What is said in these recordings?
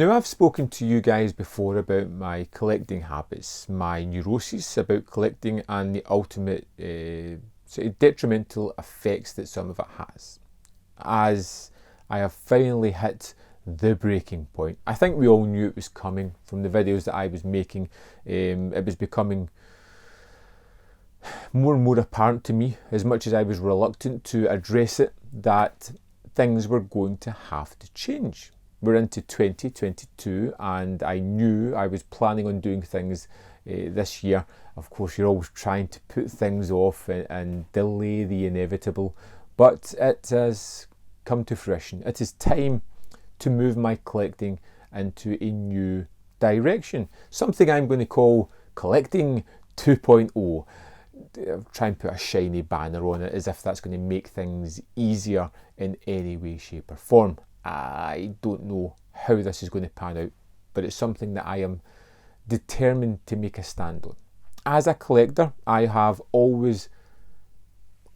Now, I've spoken to you guys before about my collecting habits, my neuroses about collecting, and the ultimate sort of detrimental effects that some of it has. As I have finally hit the breaking point. I think we all knew it was coming from the videos that I was making. It was becoming more and more apparent to me, as much as I was reluctant to address it, that things were going to have to change. We're into 2022 and I knew I was planning on doing things this year. Of course, you're always trying to put things off and delay the inevitable, but it has come to fruition. It is time to move my collecting into a new direction, something I'm going to call Collecting 2.0. Try and put a shiny banner on it as if that's going to make things easier in any way, shape or form. I don't know how this is going to pan out, but it's something that I am determined to make a stand on. As a collector, I have always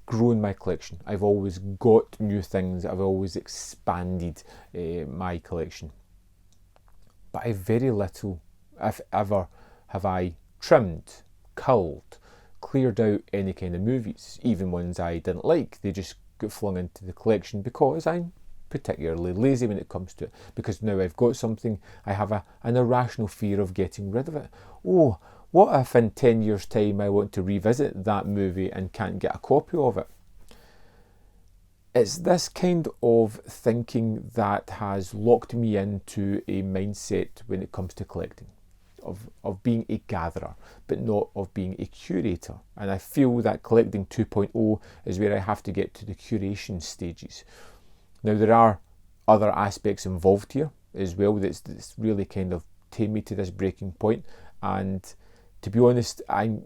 grown my collection. I've always got new things. I've always expanded my collection. But I very little, if ever, have I trimmed, culled, cleared out any kind of movies, even ones I didn't like. They just got flung into the collection because I'm particularly lazy when it comes to it, because now I've got something, I have an irrational fear of getting rid of it. Oh, what if in 10 years time I want to revisit that movie and can't get a copy of it? It's this kind of thinking that has locked me into a mindset when it comes to collecting, of being a gatherer, but not of being a curator. And I feel that Collecting 2.0 is where I have to get to the curation stages. Now, there are other aspects involved here as well that's really kind of taken me to this breaking point. And to be honest, I'm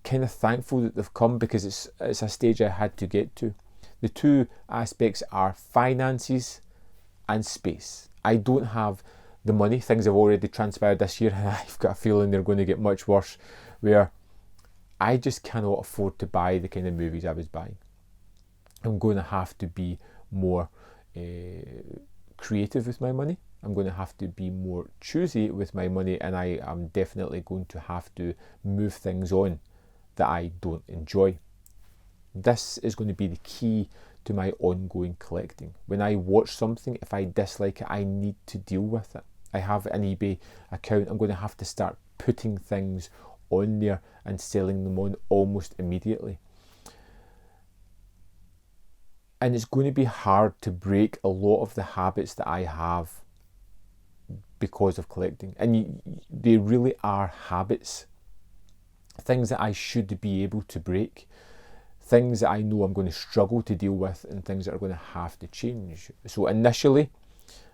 kind of thankful that they've come, because it's a stage I had to get to. The two aspects are finances and space. I don't have the money. Things have already transpired this year and I've got a feeling they're going to get much worse, where I just cannot afford to buy the kind of movies I was buying. I'm going to have to be more creative with my money. I'm going to have to be more choosy with my money, and I am definitely going to have to move things on that I don't enjoy. This is going to be the key to my ongoing collecting. When I watch something, if I dislike it, I need to deal with it. I have an eBay account. I'm going to have to start putting things on there and selling them on almost immediately. And it's going to be hard to break a lot of the habits that I have because of collecting. And they really are habits. Things that I should be able to break. Things that I know I'm going to struggle to deal with, and things that are going to have to change. So initially,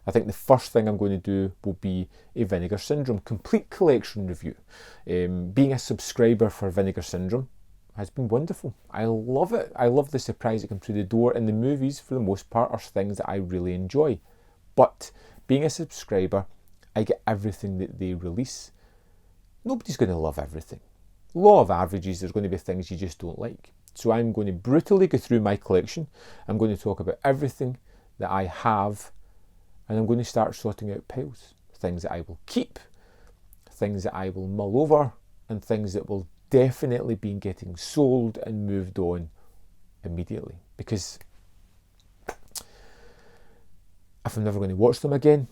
I think the first thing I'm going to do will be a Vinegar Syndrome complete collection review. Being a subscriber for Vinegar Syndrome has been wonderful. I love it. I love the surprise that comes through the door, and the movies, for the most part, are things that I really enjoy. But being a subscriber, I get everything that they release. Nobody's going to love everything. Law of averages, there's going to be things you just don't like. So I'm going to brutally go through my collection. I'm going to talk about everything that I have, and I'm going to start sorting out piles. Things that I will keep, things that I will mull over, and things that will definitely be getting sold and moved on immediately. Because if I'm never going to watch them again,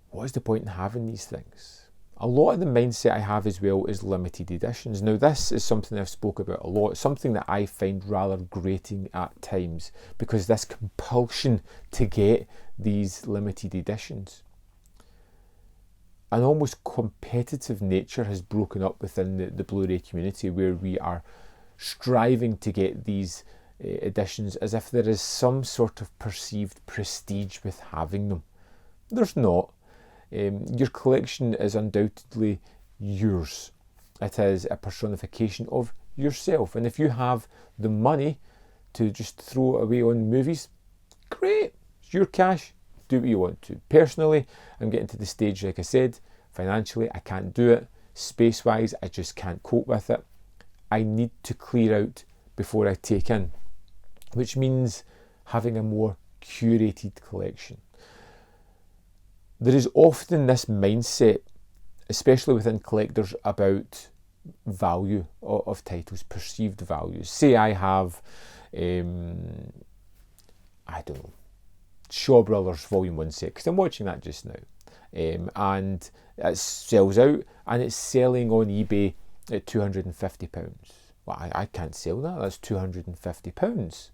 what is the point in having these things? A lot of the mindset I have as well is limited editions. Now, this is something I've spoke about a lot. It's something that I find rather grating at times, because this compulsion to get these limited editions. An almost competitive nature has broken up within the Blu-ray community, where we are striving to get these editions as if there is some sort of perceived prestige with having them. There's not. Your collection is undoubtedly yours. It is a personification of yourself, and if you have the money to just throw it away on movies, great, it's your cash, do what you want to. Personally, I'm getting to the stage, like I said, financially I can't do it, space wise I just can't cope with it. I need to clear out before I take in, which means having a more curated collection. There is often this mindset, especially within collectors, about value of titles, perceived values. Say I have, I don't know, Shaw Brothers Volume 1 set, because I'm watching that just now. And it sells out, and it's selling on eBay at £250. Well, I can't sell that. That's £250.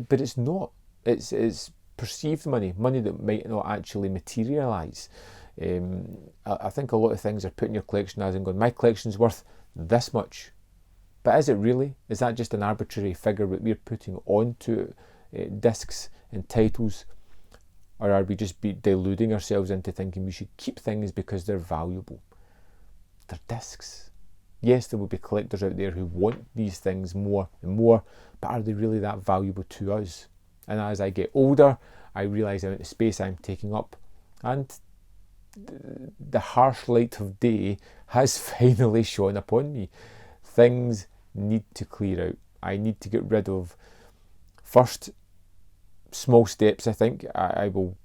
But it's not. It's perceived money that might not actually materialise. I think a lot of things are put in your collection as and going, my collection's worth this much. But is it really? Is that just an arbitrary figure that we're putting onto discs and titles? Or are we just deluding ourselves into thinking we should keep things because they're valuable? They're discs. Yes, there will be collectors out there who want these things more and more, but are they really that valuable to us? And as I get older, I realise the amount of space I'm taking up, and the harsh light of day has finally shone upon me. Things need to clear out. I need to get rid of, first, small steps. I think I will,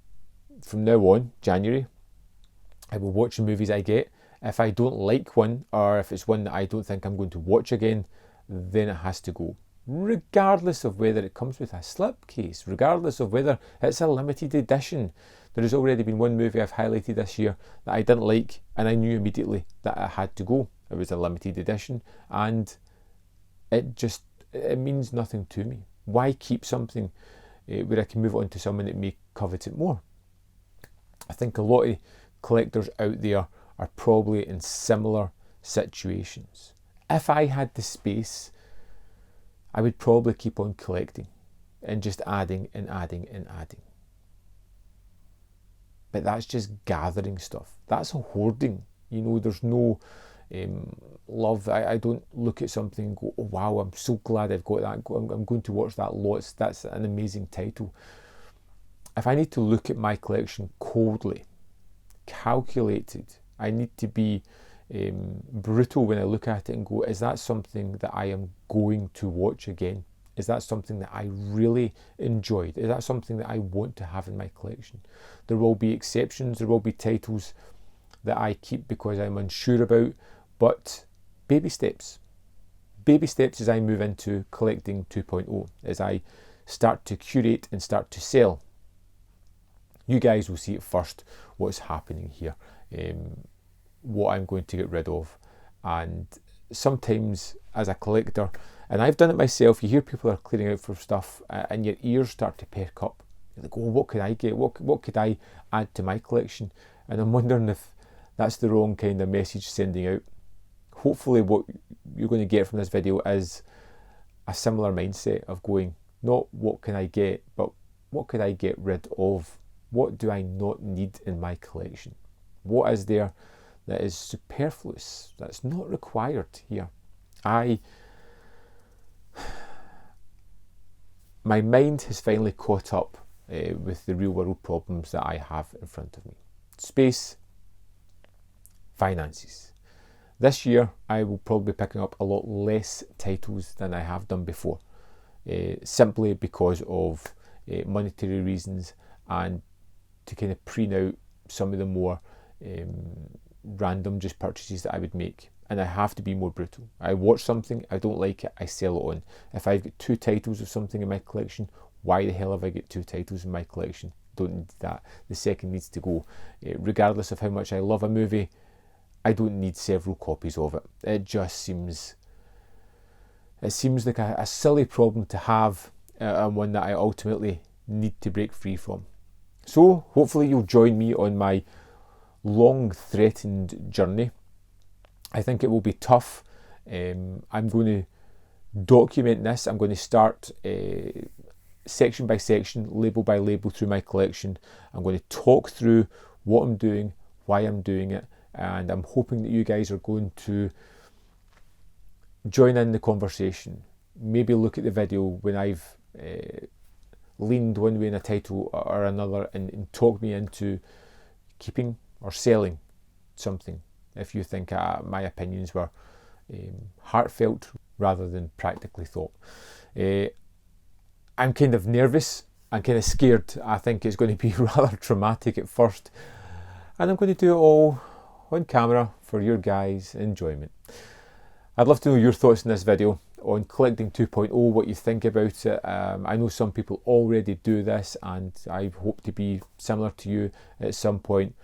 from now on, January, I will watch the movies I get. If I don't like one, or if it's one that I don't think I'm going to watch again, then it has to go. Regardless of whether it comes with a slipcase, regardless of whether it's a limited edition. There has already been one movie I've highlighted this year that I didn't like, and I knew immediately that it had to go. It was a limited edition, and it means nothing to me. Why keep something where I can move on to someone that may covet it more? I think a lot of collectors out there are probably in similar situations. If I had the space, I would probably keep on collecting and just adding and adding and adding. But that's just gathering stuff. That's hoarding. You know, there's no love. I don't look at something and go, oh wow, I'm so glad I've got that. I'm going to watch that lots. That's an amazing title. If I need to look at my collection coldly, calculated, I need to be brutal when I look at it and go, is that something that I am going to watch again? Is that something that I really enjoyed? Is that something that I want to have in my collection? There will be exceptions. There will be titles that I keep because I'm unsure about, but baby steps. Baby steps as I move into collecting 2.0, as I start to curate and start to sell. You guys will see it first, what's happening here, what I'm going to get rid of. And sometimes as a collector, and I've done it myself, you hear people are clearing out for stuff and your ears start to perk up. You're like, oh, what could I get? What could I add to my collection? And I'm wondering if that's the wrong kind of message sending out. Hopefully what you're going to get from this video is a similar mindset of going, not what can I get, but what could I get rid of? What do I not need in my collection? What is there that is superfluous, that's not required here? My mind has finally caught up with the real world problems that I have in front of me. Space, finances. This year I will probably be picking up a lot less titles than I have done before, simply because of monetary reasons, and to kind of preen out some of the more random just purchases that I would make. And I have to be more brutal. I watch something, I don't like it, I sell it on. If I've got 2 titles of something in my collection, why the hell have I got 2 titles in my collection? Don't need that. The second needs to go. Regardless of how much I love a movie, I don't need several copies of it. It just seems like a silly problem to have, and one that I ultimately need to break free from. So hopefully you'll join me on my long threatened journey. I think it will be tough. I'm going to document this. I'm going to start section by section, label by label through my collection. I'm going to talk through what I'm doing, why I'm doing it, and I'm hoping that you guys are going to join in the conversation. Maybe look at the video when I've leaned one way in a title or another and talk me into keeping or selling something, if you think my opinions were heartfelt rather than practically thought. I'm kind of nervous I'm kind of scared. I think it's going to be rather traumatic at first, and I'm going to do it all on camera for your guys' enjoyment. I'd love to know your thoughts on this video on collecting 2.0, what you think about it. I know some people already do this, and I hope to be similar to you at some point.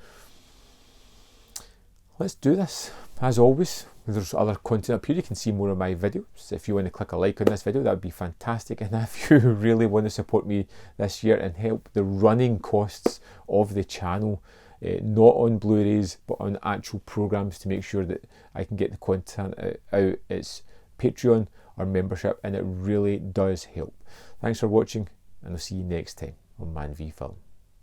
Let's do this. As always, there's other content up here. You can see more of my videos. If you want to click a like on this video, that would be fantastic. And if you really want to support me this year and help the running costs of the channel, not on Blu-rays but on actual programs to make sure that I can get the content out, it's Patreon or membership, and it really does help. Thanks for watching, and I'll see you next time on Man v Film.